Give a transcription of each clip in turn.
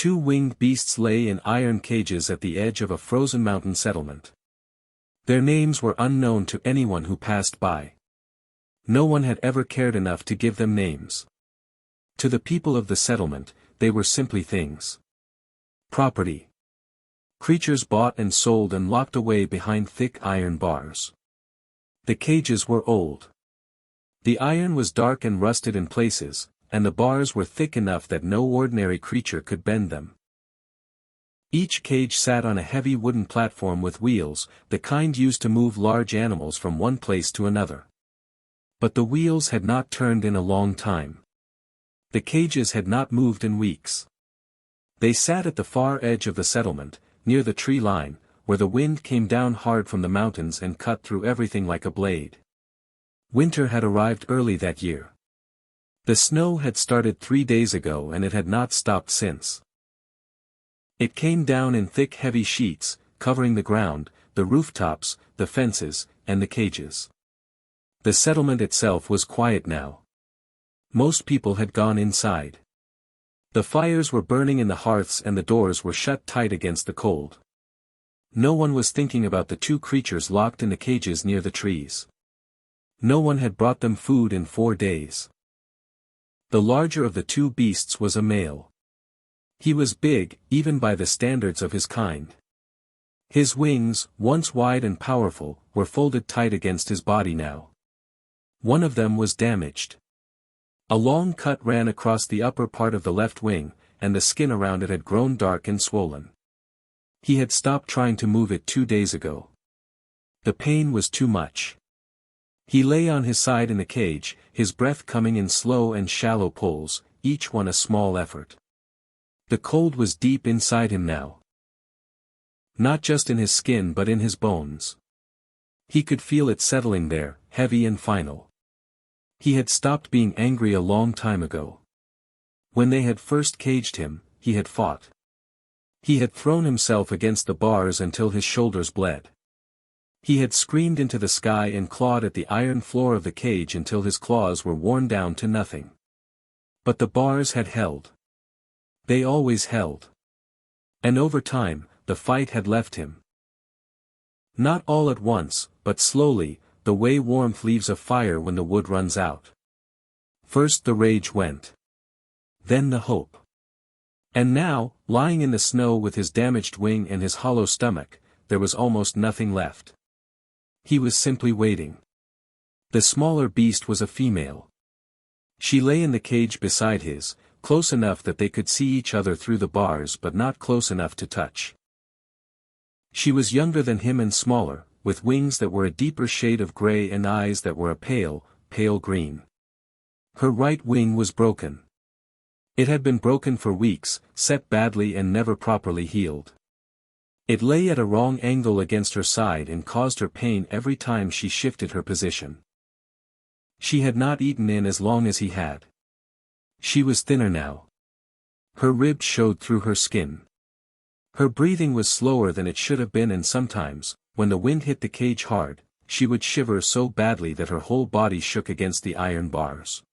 two winged beasts lay in iron cages at the edge of a frozen mountain settlement. Their names were unknown to anyone who passed by. No one had ever cared enough to give them names. To the people of the settlement, they were simply things. Property. Creatures bought and sold and locked away behind thick iron bars. The cages were old. The iron was dark and rusted in places, and the bars were thick enough that no ordinary creature could bend them. Each cage sat on a heavy wooden platform with wheels, the kind used to move large animals from one place to another. But the wheels had not turned in a long time. The cages had not moved in weeks. They sat at the far edge of the settlement, near the tree line, where the wind came down hard from the mountains and cut through everything like a blade. Winter had arrived early that year. The snow had started 3 days ago and it had not stopped since. It came down in thick heavy sheets, covering the ground, the rooftops, the fences, and the cages. The settlement itself was quiet now. Most people had gone inside. The fires were burning in the hearths and the doors were shut tight against the cold. No one was thinking about the two creatures locked in the cages near the trees. No one had brought them food in 4 days. The larger of the two beasts was a male. He was big, even by the standards of his kind. His wings, once wide and powerful, were folded tight against his body now. One of them was damaged. A long cut ran across the upper part of the left wing, and the skin around it had grown dark and swollen. He had stopped trying to move it 2 days ago. The pain was too much. He lay on his side in the cage, his breath coming in slow and shallow pulls, each one a small effort. The cold was deep inside him now. Not just in his skin but in his bones. He could feel it settling there, heavy and final. He had stopped being angry a long time ago. When they had first caged him, he had fought. He had thrown himself against the bars until his shoulders bled. He had screamed into the sky and clawed at the iron floor of the cage until his claws were worn down to nothing. But the bars had held. They always held. And over time, the fight had left him. Not all at once, but slowly, the way warmth leaves a fire when the wood runs out. First the rage went. Then the hope. And now, lying in the snow with his damaged wing and his hollow stomach, there was almost nothing left. He was simply waiting. The smaller beast was a female. She lay in the cage beside his, close enough that they could see each other through the bars but not close enough to touch. She was younger than him and smaller, with wings that were a deeper shade of gray and eyes that were a pale, pale green. Her right wing was broken. It had been broken for weeks, set badly and never properly healed. It lay at a wrong angle against her side and caused her pain every time she shifted her position. She had not eaten in as long as he had. She was thinner now. Her ribs showed through her skin. Her breathing was slower than it should have been, and sometimes, when the wind hit the cage hard, she would shiver so badly that her whole body shook against the iron bars.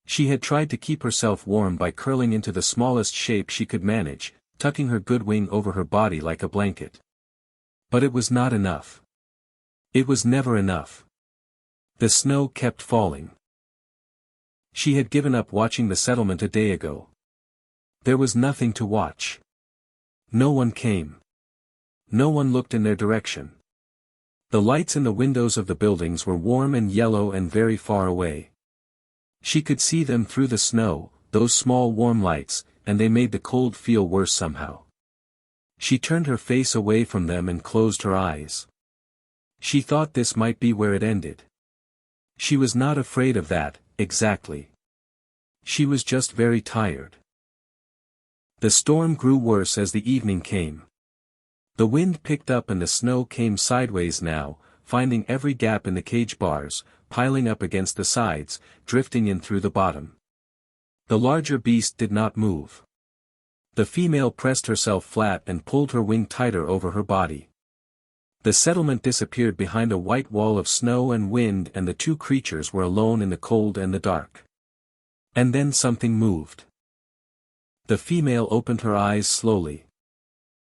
She had tried to keep herself warm by curling into the smallest shape she could manage, tucking her good wing over her body like a blanket. But it was not enough. It was never enough. The snow kept falling. She had given up watching the settlement a day ago. There was nothing to watch. No one came. No one looked in their direction. The lights in the windows of the buildings were warm and yellow and very far away. She could see them through the snow, those small warm lights, and they made the cold feel worse somehow. She turned her face away from them and closed her eyes. She thought this might be where it ended. She was not afraid of that, exactly. She was just very tired. The storm grew worse as the evening came. The wind picked up and the snow came sideways now, finding every gap in the cage bars, piling up against the sides, drifting in through the bottom. The larger beast did not move. The female pressed herself flat and pulled her wing tighter over her body. The settlement disappeared behind a white wall of snow and wind, and the two creatures were alone in the cold and the dark. And then something moved. The female opened her eyes slowly.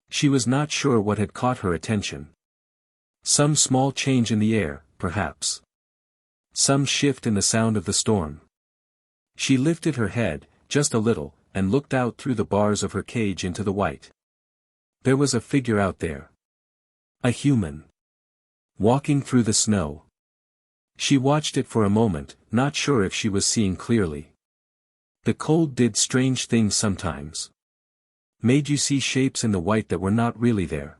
She was not sure what had caught her attention. Some small change in the air, perhaps. Some shift in the sound of the storm. She lifted her head, just a little, and looked out through the bars of her cage into the white. There was a figure out there. A human. Walking through the snow. She watched it for a moment, not sure if she was seeing clearly. The cold did strange things sometimes. Made you see shapes in the white that were not really there.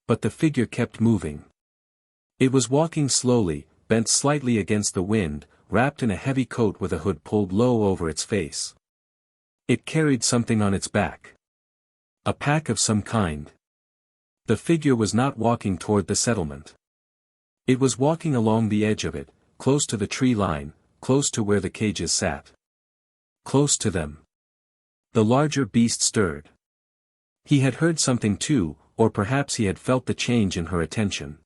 But the figure kept moving. It was walking slowly, bent slightly against the wind, wrapped in a heavy coat with a hood pulled low over its face. It carried something on its back. A pack of some kind. The figure was not walking toward the settlement. It was walking along the edge of it, close to the tree line, close to where the cages sat. Close to them. The larger beast stirred. He had heard something too, or perhaps he had felt the change in her attention.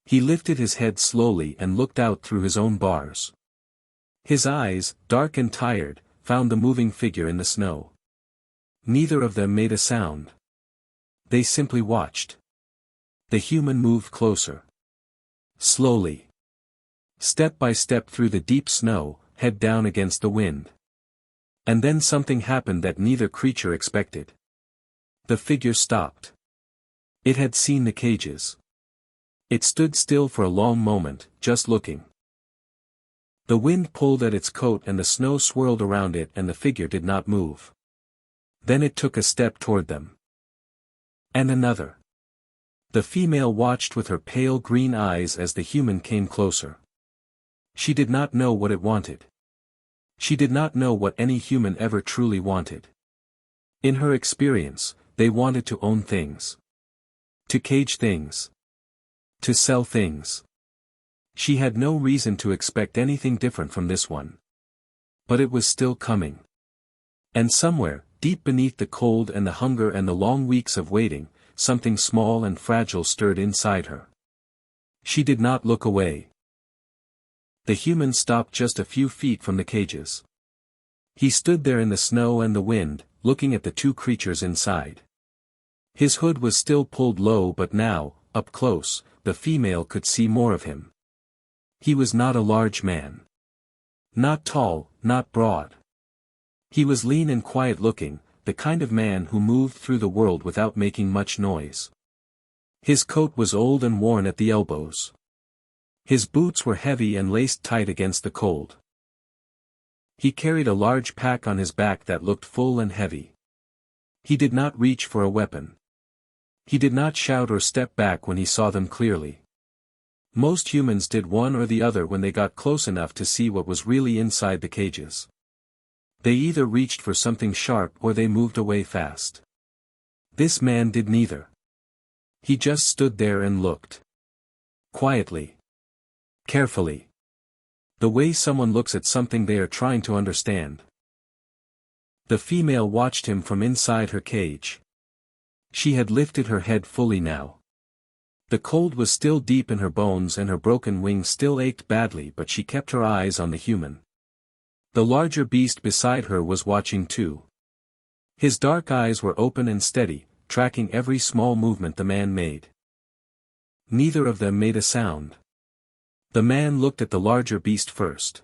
He lifted his head slowly and looked out through his own bars. His eyes, dark and tired, found the moving figure in the snow. Neither of them made a sound. They simply watched. The human moved closer. Slowly. Step by step through the deep snow, head down against the wind. And then something happened that neither creature expected. The figure stopped. It had seen the cages. It stood still for a long moment, just looking. The wind pulled at its coat and the snow swirled around it and the figure did not move. Then it took a step toward them. And another. The female watched with her pale green eyes as the human came closer. She did not know what it wanted. She did not know what any human ever truly wanted. In her experience, they wanted to own things. To cage things. To sell things. She had no reason to expect anything different from this one. But it was still coming. And somewhere, deep beneath the cold and the hunger and the long weeks of waiting, something small and fragile stirred inside her. She did not look away. The human stopped just a few feet from the cages. He stood there in the snow and the wind, looking at the two creatures inside. His hood was still pulled low, but now, up close, the female could see more of him. He was not a large man. Not tall, not broad. He was lean and quiet-looking, the kind of man who moved through the world without making much noise. His coat was old and worn at the elbows. His boots were heavy and laced tight against the cold. He carried a large pack on his back that looked full and heavy. He did not reach for a weapon. He did not shout or step back when he saw them clearly. Most humans did one or the other when they got close enough to see what was really inside the cages. They either reached for something sharp or they moved away fast. This man did neither. He just stood there and looked. Quietly. Carefully. The way someone looks at something they are trying to understand. The female watched him from inside her cage. She had lifted her head fully now. The cold was still deep in her bones and her broken wing still ached badly, but she kept her eyes on the human. The larger beast beside her was watching too. His dark eyes were open and steady, tracking every small movement the man made. Neither of them made a sound. The man looked at the larger beast first.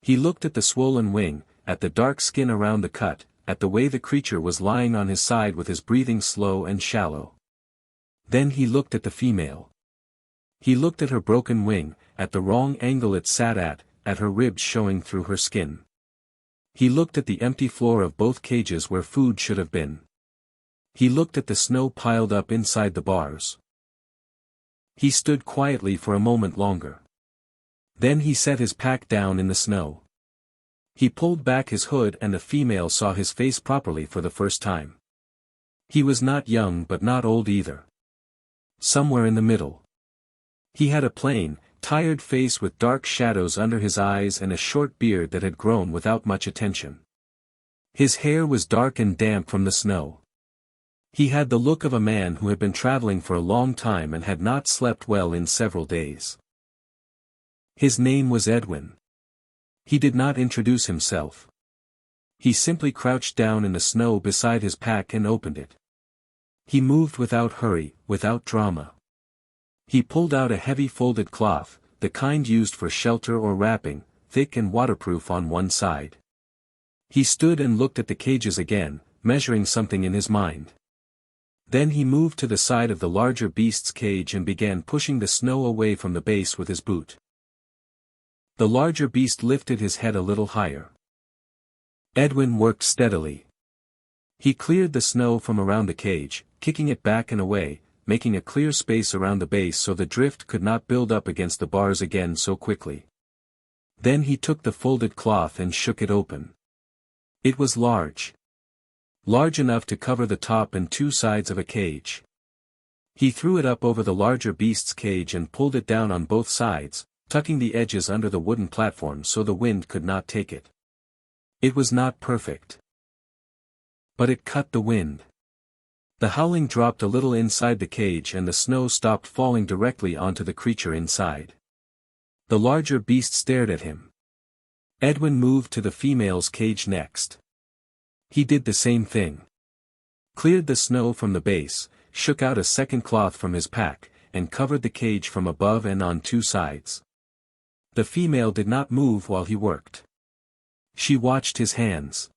He looked at the swollen wing, at the dark skin around the cut, at the way the creature was lying on his side with his breathing slow and shallow. Then he looked at the female. He looked at her broken wing, at the wrong angle it sat at her ribs showing through her skin. He looked at the empty floor of both cages where food should have been. He looked at the snow piled up inside the bars. He stood quietly for a moment longer. Then he set his pack down in the snow. He pulled back his hood and the female saw his face properly for the first time. He was not young but not old either. Somewhere in the middle. He had a plain, tired face with dark shadows under his eyes and a short beard that had grown without much attention. His hair was dark and damp from the snow. He had the look of a man who had been traveling for a long time and had not slept well in several days. His name was Edwin. He did not introduce himself. He simply crouched down in the snow beside his pack and opened it. He moved without hurry, without drama. He pulled out a heavy folded cloth, the kind used for shelter or wrapping, thick and waterproof on one side. He stood and looked at the cages again, measuring something in his mind. Then he moved to the side of the larger beast's cage and began pushing the snow away from the base with his boot. The larger beast lifted his head a little higher. Edwin worked steadily. He cleared the snow from around the cage, kicking it back and away, making a clear space around the base so the drift could not build up against the bars again so quickly. Then he took the folded cloth and shook it open. It was large. Large enough to cover the top and two sides of a cage. He threw it up over the larger beast's cage and pulled it down on both sides, tucking the edges under the wooden platform so the wind could not take it. It was not perfect. But it cut the wind. The howling dropped a little inside the cage and the snow stopped falling directly onto the creature inside. The larger beast stared at him. Edwin moved to the female's cage next. He did the same thing. Cleared the snow from the base, shook out a second cloth from his pack, and covered the cage from above and on two sides. The female did not move while he worked. She watched his hands.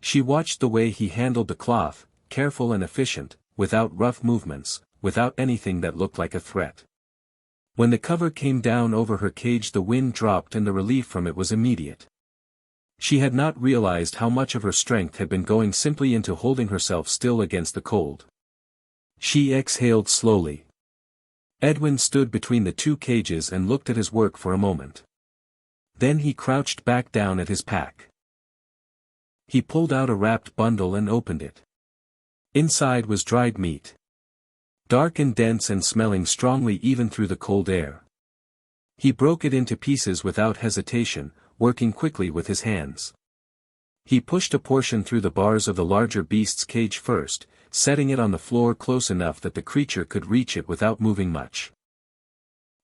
She watched the way he handled the cloth, careful and efficient, without rough movements, without anything that looked like a threat. When the cover came down over her cage, the wind dropped and the relief from it was immediate. She had not realized how much of her strength had been going simply into holding herself still against the cold. She exhaled slowly. Edwin stood between the two cages and looked at his work for a moment. Then he crouched back down at his pack. He pulled out a wrapped bundle and opened it. Inside was dried meat. Dark and dense and smelling strongly even through the cold air. He broke it into pieces without hesitation, working quickly with his hands. He pushed a portion through the bars of the larger beast's cage first, setting it on the floor close enough that the creature could reach it without moving much.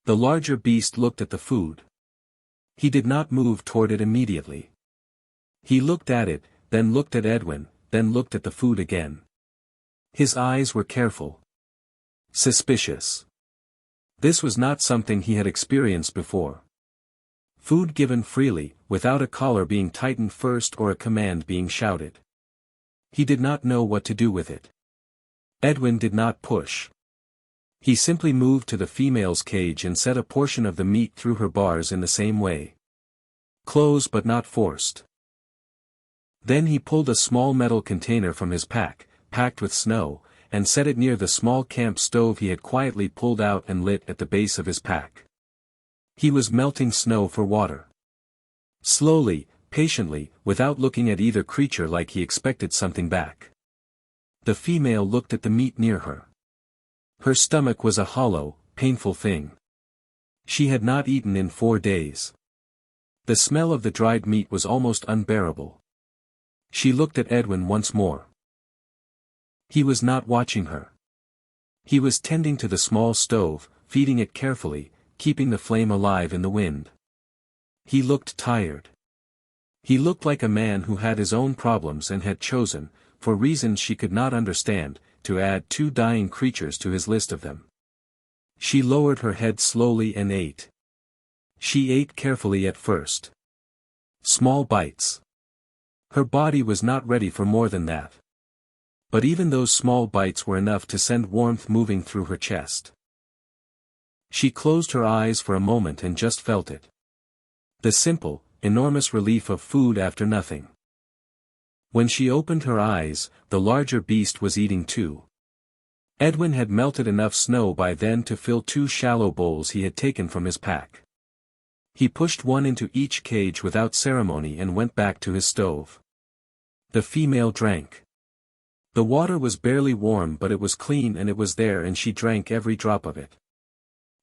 The larger beast looked at the food. He did not move toward it immediately. He looked at it, then looked at Edwin, then looked at the food again. His eyes were careful. Suspicious. This was not something he had experienced before. Food given freely, without a collar being tightened first or a command being shouted. He did not know what to do with it. Edwin did not push. He simply moved to the female's cage and set a portion of the meat through her bars in the same way. Close but not forced. Then he pulled a small metal container from his pack, packed with snow, and set it near the small camp stove he had quietly pulled out and lit at the base of his pack. He was melting snow for water. Slowly, patiently, without looking at either creature like he expected something back. The female looked at the meat near her. Her stomach was a hollow, painful thing. She had not eaten in 4 days. The smell of the dried meat was almost unbearable. She looked at Edwin once more. He was not watching her. He was tending to the small stove, feeding it carefully, keeping the flame alive in the wind. He looked tired. He looked like a man who had his own problems and had chosen, for reasons she could not understand, to add 2 dying creatures to his list of them. She lowered her head slowly and ate. She ate carefully at first. Small bites. Her body was not ready for more than that. But even those small bites were enough to send warmth moving through her chest. She closed her eyes for a moment and just felt it. The simple, enormous relief of food after nothing. When she opened her eyes, the larger beast was eating too. Edwin had melted enough snow by then to fill 2 shallow bowls he had taken from his pack. He pushed one into each cage without ceremony and went back to his stove. The female drank. The water was barely warm, but it was clean and it was there, and she drank every drop of it.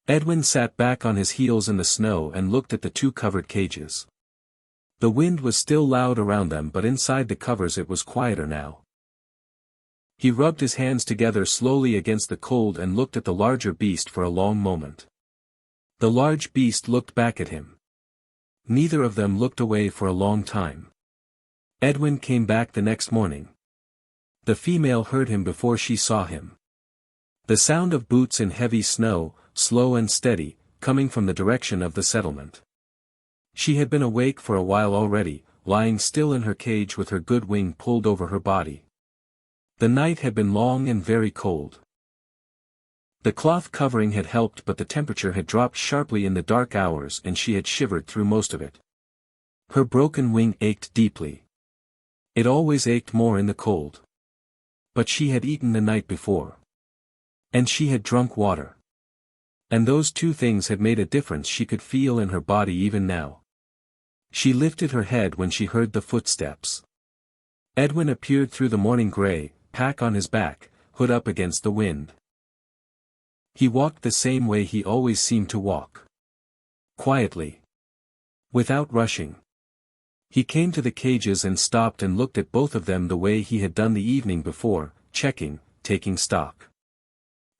Edwin sat back on his heels in the snow and looked at the 2 covered cages. The wind was still loud around them, but inside the covers it was quieter now. He rubbed his hands together slowly against the cold and looked at the larger beast for a long moment. The large beast looked back at him. Neither of them looked away for a long time. Edwin came back the next morning. The female heard him before she saw him. The sound of boots in heavy snow, slow and steady, coming from the direction of the settlement. She had been awake for a while already, lying still in her cage with her good wing pulled over her body. The night had been long and very cold. The cloth covering had helped, but the temperature had dropped sharply in the dark hours and she had shivered through most of it. Her broken wing ached deeply. It always ached more in the cold. But she had eaten the night before. And she had drunk water. And those two things had made a difference she could feel in her body even now. She lifted her head when she heard the footsteps. Edwin appeared through the morning gray, pack on his back, hood up against the wind. He walked the same way he always seemed to walk. Quietly. Without rushing. He came to the cages and stopped and looked at both of them the way he had done the evening before, checking, taking stock.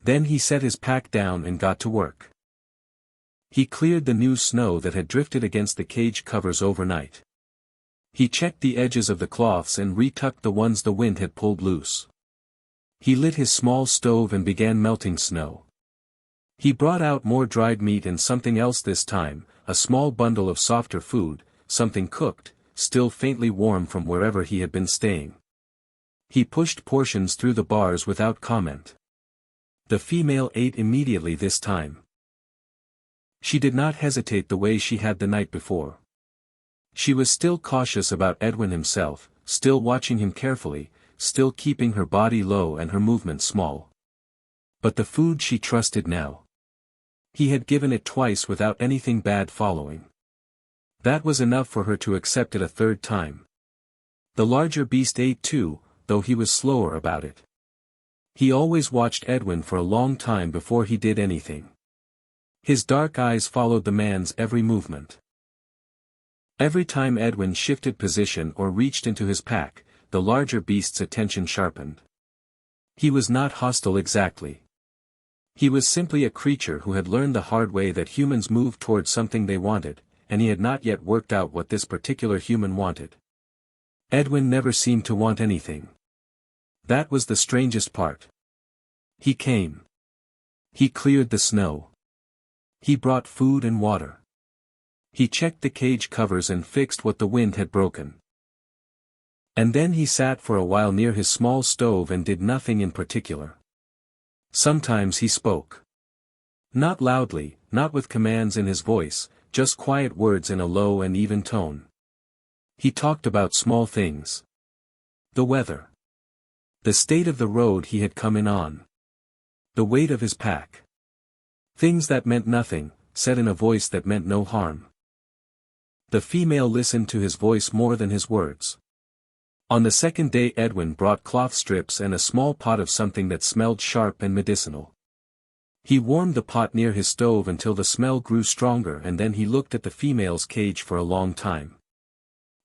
Then he set his pack down and got to work. He cleared the new snow that had drifted against the cage covers overnight. He checked the edges of the cloths and retucked the ones the wind had pulled loose. He lit his small stove and began melting snow. He brought out more dried meat and something else this time, a small bundle of softer food, something cooked, still faintly warm from wherever he had been staying. He pushed portions through the bars without comment. The female ate immediately this time. She did not hesitate the way she had the night before. She was still cautious about Edwin himself, still watching him carefully, still keeping her body low and her movements small. But the food she trusted now. He had given it twice without anything bad following. That was enough for her to accept it a third time. The larger beast ate too, though he was slower about it. He always watched Edwin for a long time before he did anything. His dark eyes followed the man's every movement. Every time Edwin shifted position or reached into his pack, the larger beast's attention sharpened. He was not hostile exactly. He was simply a creature who had learned the hard way that humans move towards something they wanted, and he had not yet worked out what this particular human wanted. Edwin never seemed to want anything. That was the strangest part. He came. He cleared the snow. He brought food and water. He checked the cage covers and fixed what the wind had broken. And then he sat for a while near his small stove and did nothing in particular. Sometimes he spoke. Not loudly, not with commands in his voice, just quiet words in a low and even tone. He talked about small things. The weather. The state of the road he had come in on. The weight of his pack. Things that meant nothing, said in a voice that meant no harm. The female listened to his voice more than his words. On the second day Edwin brought cloth strips and a small pot of something that smelled sharp and medicinal. He warmed the pot near his stove until the smell grew stronger and then he looked at the female's cage for a long time.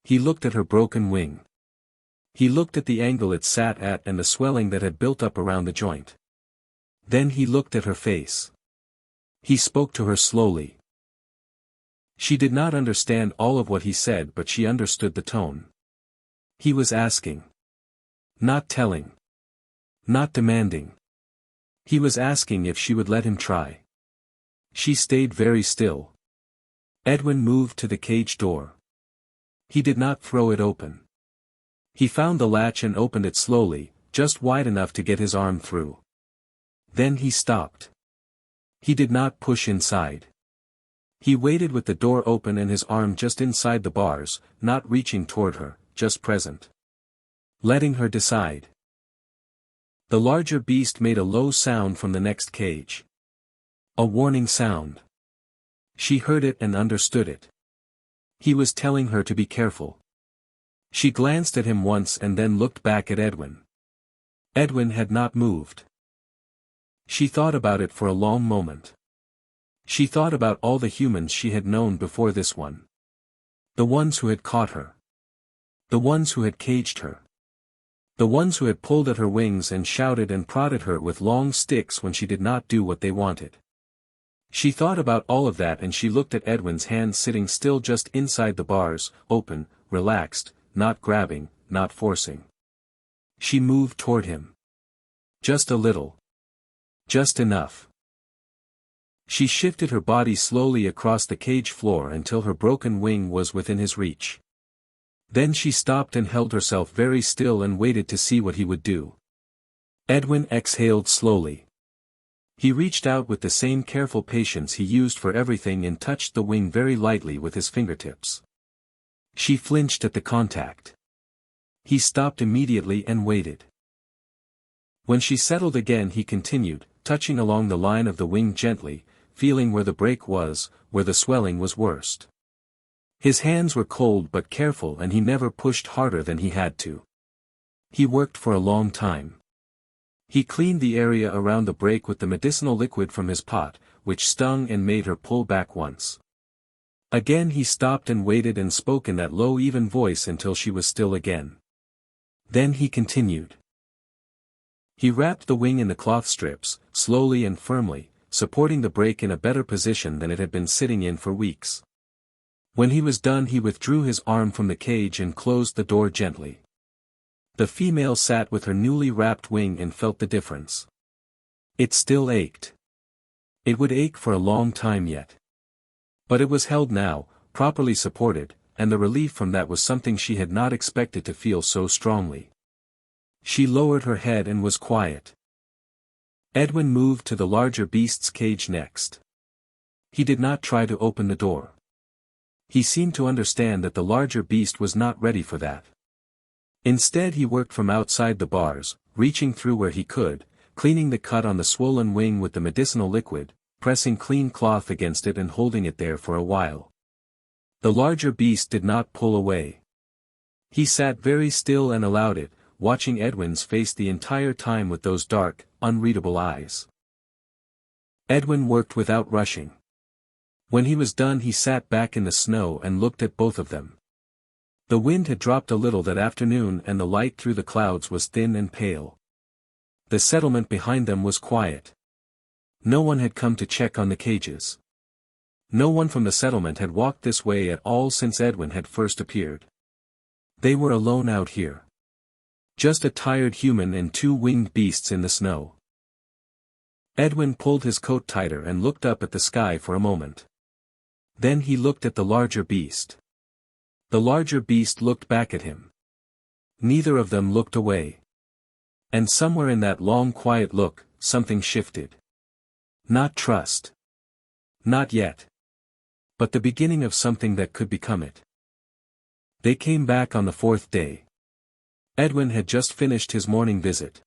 He looked at her broken wing. He looked at the angle it sat at and the swelling that had built up around the joint. Then he looked at her face. He spoke to her slowly. She did not understand all of what he said, but she understood the tone. He was asking. Not telling. Not demanding. He was asking if she would let him try. She stayed very still. Edwin moved to the cage door. He did not throw it open. He found the latch and opened it slowly, just wide enough to get his arm through. Then he stopped. He did not push inside. He waited with the door open and his arm just inside the bars, not reaching toward her, just present. Letting her decide. The larger beast made a low sound from the next cage. A warning sound. She heard it and understood it. He was telling her to be careful. She glanced at him once and then looked back at Edwin. Edwin had not moved. She thought about it for a long moment. She thought about all the humans she had known before this one. The ones who had caught her. The ones who had caged her. The ones who had pulled at her wings and shouted and prodded her with long sticks when she did not do what they wanted. She thought about all of that and she looked at Edwin's hand sitting still just inside the bars, open, relaxed, not grabbing, not forcing. She moved toward him. Just a little. Just enough. She shifted her body slowly across the cage floor until her broken wing was within his reach. Then she stopped and held herself very still and waited to see what he would do. Edwin exhaled slowly. He reached out with the same careful patience he used for everything and touched the wing very lightly with his fingertips. She flinched at the contact. He stopped immediately and waited. When she settled again he continued, touching along the line of the wing gently, feeling where the break was, where the swelling was worst. His hands were cold but careful and he never pushed harder than he had to. He worked for a long time. He cleaned the area around the break with the medicinal liquid from his pot, which stung and made her pull back once. Again he stopped and waited and spoke in that low even voice until she was still again. Then he continued. He wrapped the wing in the cloth strips, slowly and firmly, supporting the break in a better position than it had been sitting in for weeks. When he was done he withdrew his arm from the cage and closed the door gently. The female sat with her newly wrapped wing and felt the difference. It still ached. It would ache for a long time yet. But it was held now, properly supported, and the relief from that was something she had not expected to feel so strongly. She lowered her head and was quiet. Edwin moved to the larger beast's cage next. He did not try to open the door. He seemed to understand that the larger beast was not ready for that. Instead he worked from outside the bars, reaching through where he could, cleaning the cut on the swollen wing with the medicinal liquid, pressing clean cloth against it and holding it there for a while. The larger beast did not pull away. He sat very still and allowed it, watching Edwin's face the entire time with those dark, unreadable eyes. Edwin worked without rushing. When he was done he sat back in the snow and looked at both of them. The wind had dropped a little that afternoon and the light through the clouds was thin and pale. The settlement behind them was quiet. No one had come to check on the cages. No one from the settlement had walked this way at all since Edwin had first appeared. They were alone out here. Just a tired human and two winged beasts in the snow. Edwin pulled his coat tighter and looked up at the sky for a moment. Then he looked at the larger beast. The larger beast looked back at him. Neither of them looked away. And somewhere in that long quiet look, something shifted. Not trust. Not yet. But the beginning of something that could become it. They came back on the fourth day. Edwin had just finished his morning visit.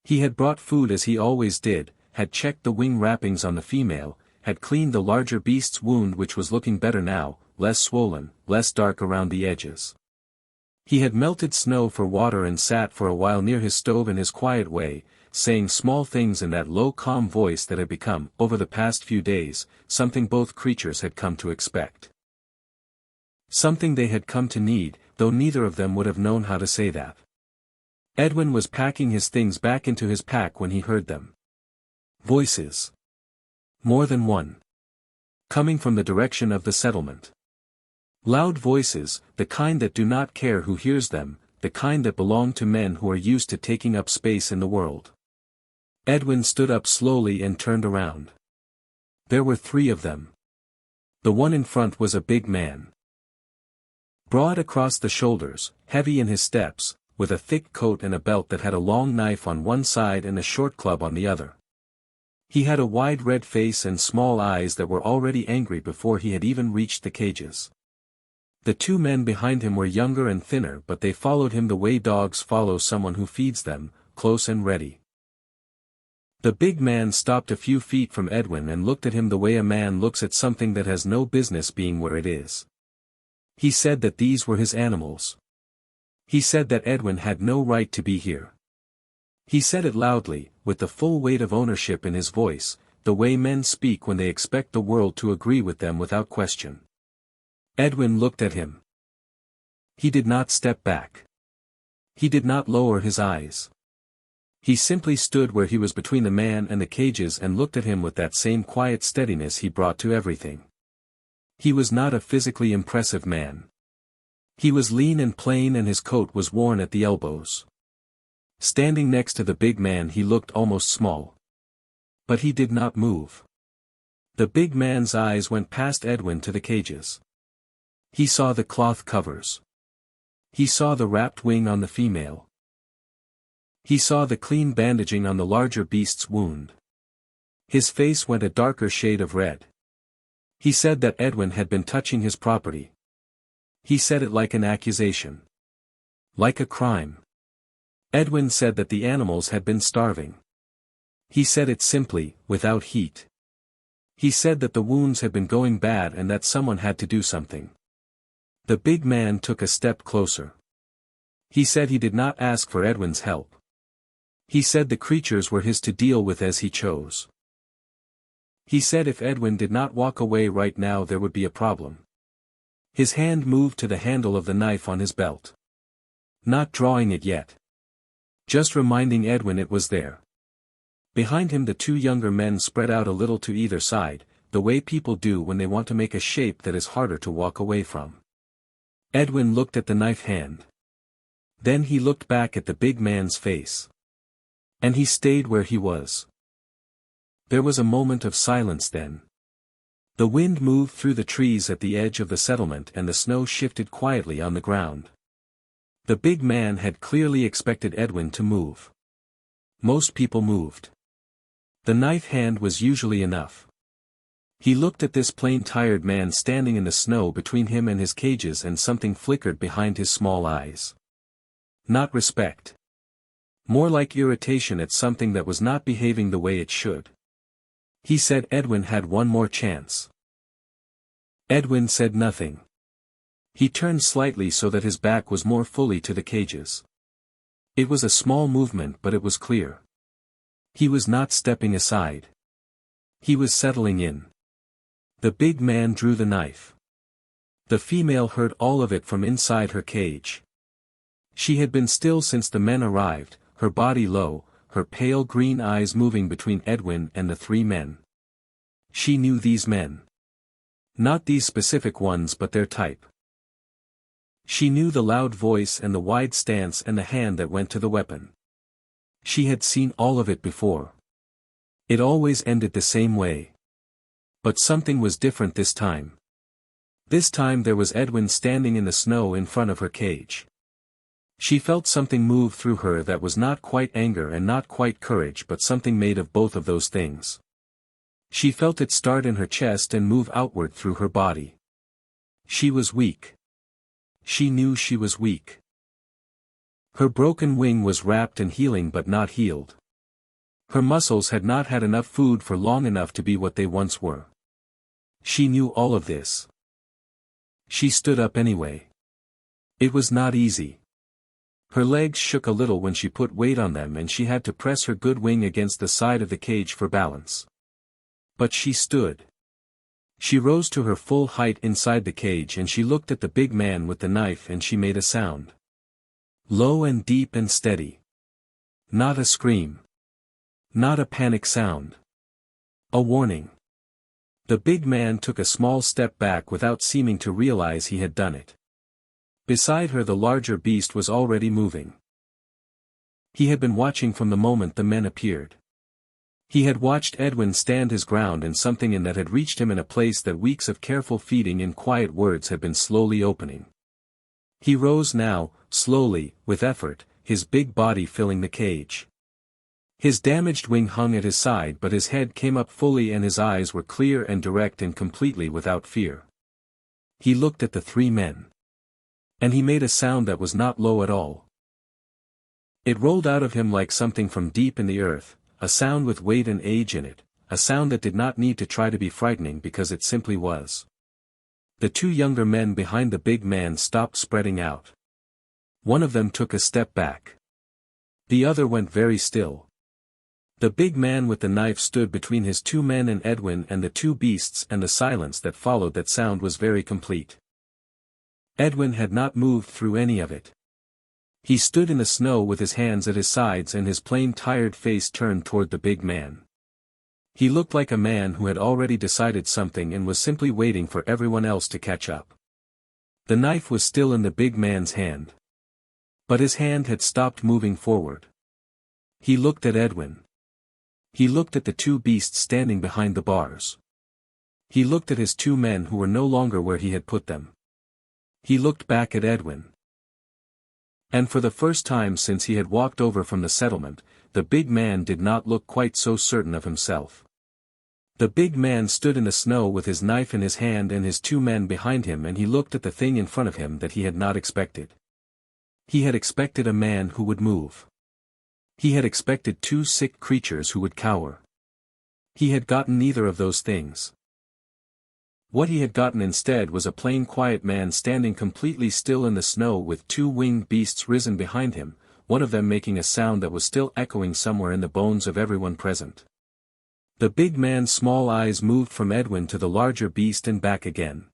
He had brought food as he always did, had checked the wing wrappings on the female, had cleaned the larger beast's wound which was looking better now, less swollen, less dark around the edges. He had melted snow for water and sat for a while near his stove in his quiet way, saying small things in that low calm voice that had become, over the past few days, something both creatures had come to expect. Something they had come to need, though neither of them would have known how to say that. Edwin was packing his things back into his pack when he heard them. Voices. More than one. Coming from the direction of the settlement. Loud voices, the kind that do not care who hears them, the kind that belong to men who are used to taking up space in the world. Edwin stood up slowly and turned around. There were 3 of them. The one in front was a big man. Broad across the shoulders, heavy in his steps, with a thick coat and a belt that had a long knife on one side and a short club on the other. He had a wide red face and small eyes that were already angry before he had even reached the cages. The 2 men behind him were younger and thinner, but they followed him the way dogs follow someone who feeds them, close and ready. The big man stopped a few feet from Edwin and looked at him the way a man looks at something that has no business being where it is. He said that these were his animals. He said that Edwin had no right to be here. He said it loudly, with the full weight of ownership in his voice, the way men speak when they expect the world to agree with them without question. Edwin looked at him. He did not step back. He did not lower his eyes. He simply stood where he was between the man and the cages and looked at him with that same quiet steadiness he brought to everything. He was not a physically impressive man. He was lean and plain and his coat was worn at the elbows. Standing next to the big man he looked almost small. But he did not move. The big man's eyes went past Edwin to the cages. He saw the cloth covers. He saw the wrapped wing on the female. He saw the clean bandaging on the larger beast's wound. His face went a darker shade of red. He said that Edwin had been touching his property. He said it like an accusation. Like a crime. Edwin said that the animals had been starving. He said it simply, without heat. He said that the wounds had been going bad and that someone had to do something. The big man took a step closer. He said he did not ask for Edwin's help. He said the creatures were his to deal with as he chose. He said if Edwin did not walk away right now there would be a problem. His hand moved to the handle of the knife on his belt. Not drawing it yet. Just reminding Edwin it was there. Behind him the two younger men spread out a little to either side, the way people do when they want to make a shape that is harder to walk away from. Edwin looked at the knife hand. Then he looked back at the big man's face. And he stayed where he was. There was a moment of silence then. The wind moved through the trees at the edge of the settlement and the snow shifted quietly on the ground. The big man had clearly expected Edwin to move. Most people moved. The knife hand was usually enough. He looked at this plain tired man standing in the snow between him and his cages and something flickered behind his small eyes. Not respect. More like irritation at something that was not behaving the way it should. He said Edwin had one more chance. Edwin said nothing. He turned slightly so that his back was more fully to the cages. It was a small movement but it was clear. He was not stepping aside. He was settling in. The big man drew the knife. The female heard all of it from inside her cage. She had been still since the men arrived, her body low, her pale green eyes moving between Edwin and the three men. She knew these men. Not these specific ones but their type. She knew the loud voice and the wide stance and the hand that went to the weapon. She had seen all of it before. It always ended the same way. But something was different this time. This time there was Edwin standing in the snow in front of her cage. She felt something move through her that was not quite anger and not quite courage but something made of both of those things. She felt it start in her chest and move outward through her body. She was weak. She knew she was weak. Her broken wing was wrapped and healing but not healed. Her muscles had not had enough food for long enough to be what they once were. She knew all of this. She stood up anyway. It was not easy. Her legs shook a little when she put weight on them and she had to press her good wing against the side of the cage for balance. But she stood. She rose to her full height inside the cage and she looked at the big man with the knife and she made a sound. Low and deep and steady. Not a scream. Not a panic sound. A warning. The big man took a small step back without seeming to realize he had done it. Beside her the larger beast was already moving. He had been watching from the moment the men appeared. He had watched Edwin stand his ground and something in that had reached him in a place that weeks of careful feeding and quiet words had been slowly opening. He rose now, slowly, with effort, his big body filling the cage. His damaged wing hung at his side but his head came up fully and his eyes were clear and direct and completely without fear. He looked at the three men. And he made a sound that was not low at all. It rolled out of him like something from deep in the earth, a sound with weight and age in it, a sound that did not need to try to be frightening because it simply was. The two younger men behind the big man stopped spreading out. One of them took a step back. The other went very still. The big man with the knife stood between his two men and Edwin and the two beasts and the silence that followed that sound was very complete. Edwin had not moved through any of it. He stood in the snow with his hands at his sides and his plain tired face turned toward the big man. He looked like a man who had already decided something and was simply waiting for everyone else to catch up. The knife was still in the big man's hand. But his hand had stopped moving forward. He looked at Edwin. He looked at the two beasts standing behind the bars. He looked at his two men who were no longer where he had put them. He looked back at Edwin. And for the first time since he had walked over from the settlement, the big man did not look quite so certain of himself. The big man stood in the snow with his knife in his hand and his two men behind him, and he looked at the thing in front of him that he had not expected. He had expected a man who would move. He had expected two sick creatures who would cower. He had gotten neither of those things. What he had gotten instead was a plain quiet man standing completely still in the snow with two winged beasts risen behind him, one of them making a sound that was still echoing somewhere in the bones of everyone present. The big man's small eyes moved from Edwin to the larger beast and back again.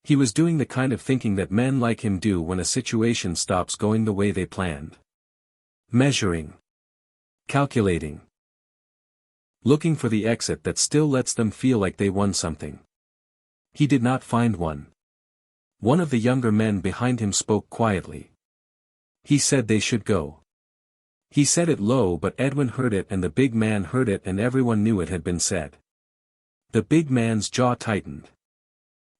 He was doing the kind of thinking that men like him do when a situation stops going the way they planned. Measuring. Calculating. Looking for the exit that still lets them feel like they won something. He did not find one. One of the younger men behind him spoke quietly. He said they should go. He said it low, but Edwin heard it and the big man heard it and everyone knew it had been said. The big man's jaw tightened.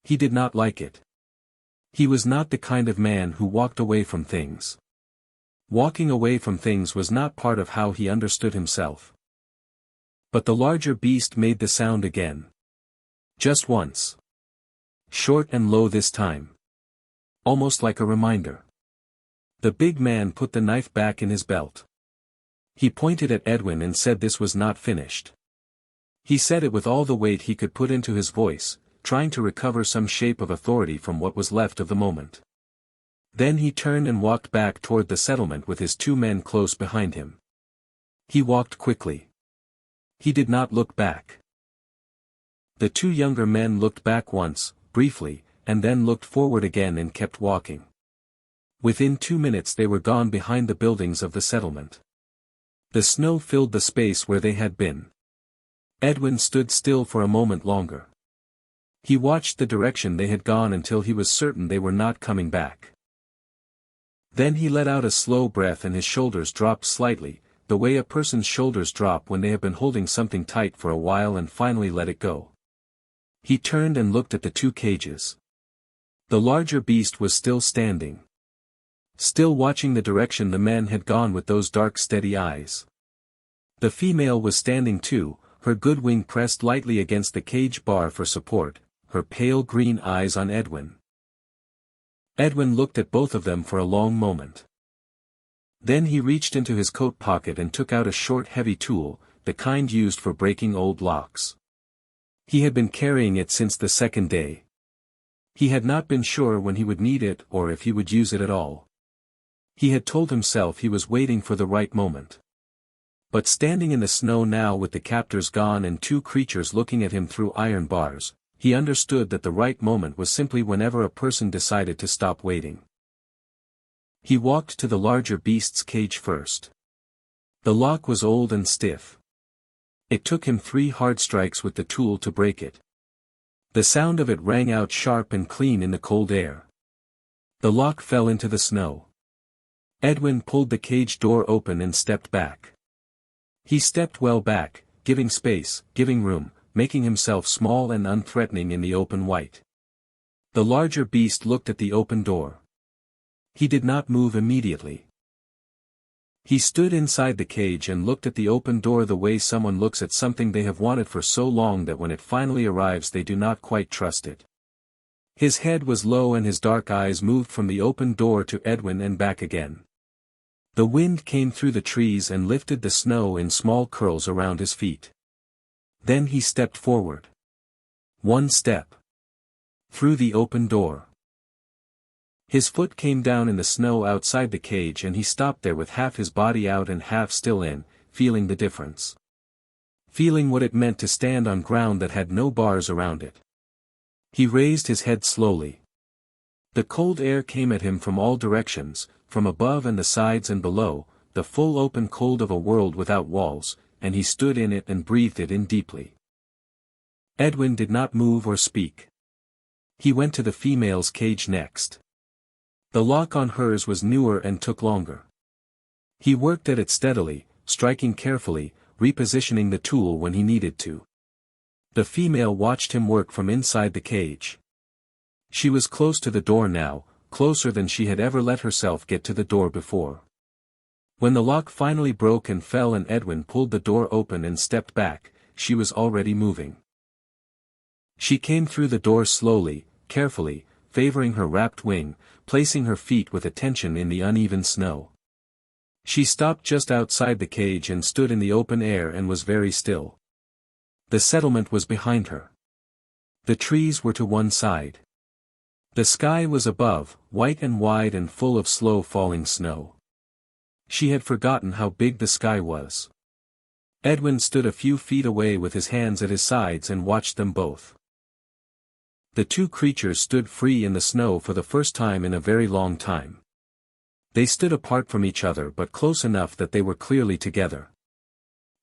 He did not like it. He was not the kind of man who walked away from things. Walking away from things was not part of how he understood himself. But the larger beast made the sound again. Just once. Short and low this time. Almost like a reminder. The big man put the knife back in his belt. He pointed at Edwin and said this was not finished. He said it with all the weight he could put into his voice, trying to recover some shape of authority from what was left of the moment. Then he turned and walked back toward the settlement with his two men close behind him. He walked quickly. He did not look back. The two younger men looked back once, briefly, and then looked forward again and kept walking. Within 2 minutes they were gone behind the buildings of the settlement. The snow filled the space where they had been. Edwin stood still for a moment longer. He watched the direction they had gone until he was certain they were not coming back. Then he let out a slow breath and his shoulders dropped slightly, the way a person's shoulders drop when they have been holding something tight for a while and finally let it go. He turned and looked at the two cages. The larger beast was still standing. Still watching the direction the men had gone with those dark steady eyes. The female was standing too, her good wing pressed lightly against the cage bar for support, her pale green eyes on Edwin. Edwin looked at both of them for a long moment. Then he reached into his coat pocket and took out a short heavy tool, the kind used for breaking old locks. He had been carrying it since the second day. He had not been sure when he would need it or if he would use it at all. He had told himself he was waiting for the right moment. But standing in the snow now with the captors gone and two creatures looking at him through iron bars, he understood that the right moment was simply whenever a person decided to stop waiting. He walked to the larger beast's cage first. The lock was old and stiff. It took him 3 hard strikes with the tool to break it. The sound of it rang out sharp and clean in the cold air. The lock fell into the snow. Edwin pulled the cage door open and stepped back. He stepped well back, giving space, giving room, making himself small and unthreatening in the open white. The larger beast looked at the open door. He did not move immediately. He stood inside the cage and looked at the open door the way someone looks at something they have wanted for so long that when it finally arrives they do not quite trust it. His head was low and his dark eyes moved from the open door to Edwin and back again. The wind came through the trees and lifted the snow in small curls around his feet. Then he stepped forward. 1 step. Through the open door. His foot came down in the snow outside the cage and he stopped there with half his body out and half still in, feeling the difference. Feeling what it meant to stand on ground that had no bars around it. He raised his head slowly. The cold air came at him from all directions, from above and the sides and below, the full open cold of a world without walls, and he stood in it and breathed it in deeply. Edwin did not move or speak. He went to the female's cage next. The lock on hers was newer and took longer. He worked at it steadily, striking carefully, repositioning the tool when he needed to. The female watched him work from inside the cage. She was close to the door now, closer than she had ever let herself get to the door before. When the lock finally broke and fell and Edwin pulled the door open and stepped back, she was already moving. She came through the door slowly, carefully, favoring her wrapped wing, placing her feet with attention in the uneven snow. She stopped just outside the cage and stood in the open air and was very still. The settlement was behind her. The trees were to one side. The sky was above, white and wide and full of slow falling snow. She had forgotten how big the sky was. Edwin stood a few feet away with his hands at his sides and watched them both. The two creatures stood free in the snow for the first time in a very long time. They stood apart from each other but close enough that they were clearly together.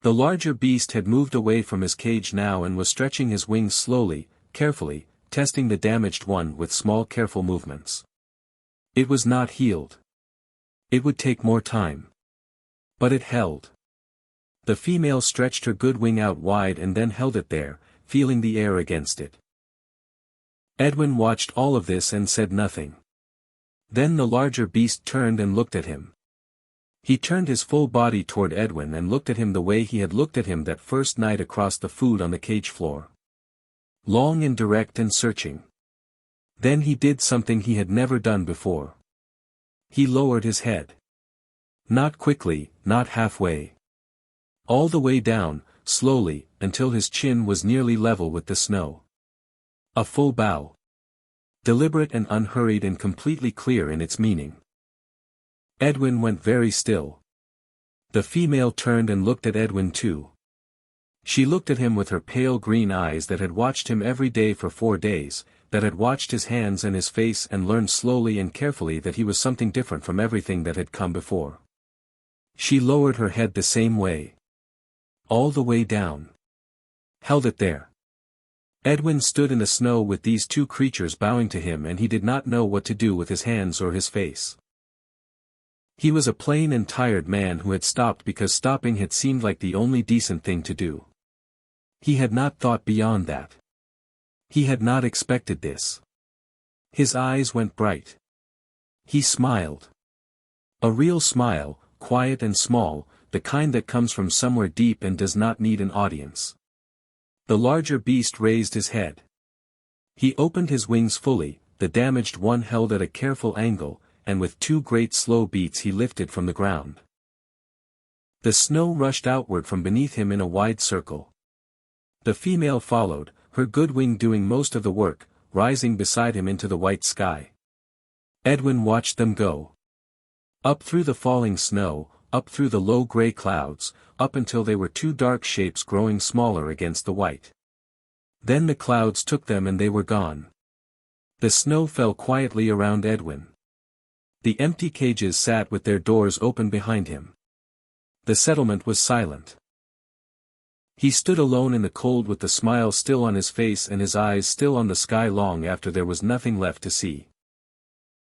The larger beast had moved away from his cage now and was stretching his wings slowly, carefully, testing the damaged one with small careful movements. It was not healed. It would take more time. But it held. The female stretched her good wing out wide and then held it there, feeling the air against it. Edwin watched all of this and said nothing. Then the larger beast turned and looked at him. He turned his full body toward Edwin and looked at him the way he had looked at him that first night across the food on the cage floor. Long and direct and searching. Then he did something he had never done before. He lowered his head. Not quickly, not halfway. All the way down, slowly, until his chin was nearly level with the snow. A full bow. Deliberate and unhurried and completely clear in its meaning. Edwin went very still. The female turned and looked at Edwin too. She looked at him with her pale green eyes that had watched him every day for 4 days, that had watched his hands and his face and learned slowly and carefully that he was something different from everything that had come before. She lowered her head the same way. All the way down. Held it there. Edwin stood in the snow with these two creatures bowing to him and he did not know what to do with his hands or his face. He was a plain and tired man who had stopped because stopping had seemed like the only decent thing to do. He had not thought beyond that. He had not expected this. His eyes went bright. He smiled. A real smile, quiet and small, the kind that comes from somewhere deep and does not need an audience. The larger beast raised his head. He opened his wings fully, the damaged one held at a careful angle, and with 2 great slow beats he lifted from the ground. The snow rushed outward from beneath him in a wide circle. The female followed, her good wing doing most of the work, rising beside him into the white sky. Edwin watched them go. Up through the falling snow, up through the low gray clouds, up until they were 2 dark shapes growing smaller against the white. Then the clouds took them and they were gone. The snow fell quietly around Edwin. The empty cages sat with their doors open behind him. The settlement was silent. He stood alone in the cold with the smile still on his face and his eyes still on the sky long after there was nothing left to see.